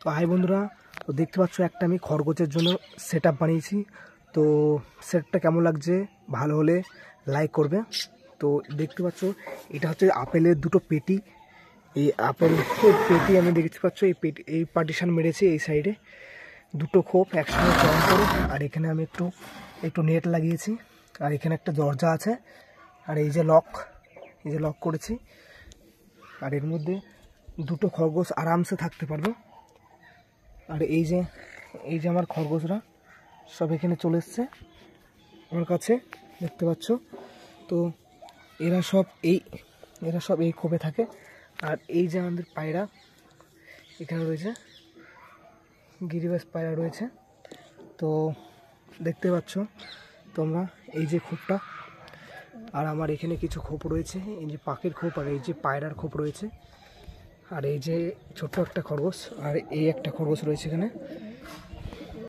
তো হাই বন্ধুরা, তো দেখতে পাচ্ছ একটা আমি খরগোশের জন্য সেট আপ বানিয়েছি। তো সেটটা কেমন লাগছে, ভালো হলে লাইক করবে। তো দেখতে পাচ্ছ এটা হচ্ছে আপেলের দুটো পেটি। এই আপেলের পেটি আমি দেখতে পাচ্ছ এই পেটি, এই পার্টিশন মেরেছি এই সাইডে দুটো খোপ একসঙ্গে জয়েন করে। আর এখানে আমি একটু নেট লাগিয়েছি। আর এখানে একটা দরজা আছে। আর এই যে লক করেছি। আর এর মধ্যে দুটো খরগোশ আরামসে থাকতে পারবে। আর এই যে আমার খরগোশরা সব এখানে চলে এসছে আমার কাছে, দেখতে পাচ্ছ। তো এরা সব এই খোপে থাকে। আর এই যে আমাদের পায়রা এখানে রয়েছে, গিরিবাজ পায়রা রয়েছে। তো দেখতে পাচ্ছ তোমরা এই যে খোপটা। আর আমার এখানে কিছু খোপ রয়েছে, এই যে পাখির খোপ আর এই যে পায়রার খোপ রয়েছে। আর এই যে ছোট্ট একটা খরগোশ আর এই একটা খরগোশ রয়েছে এখানে।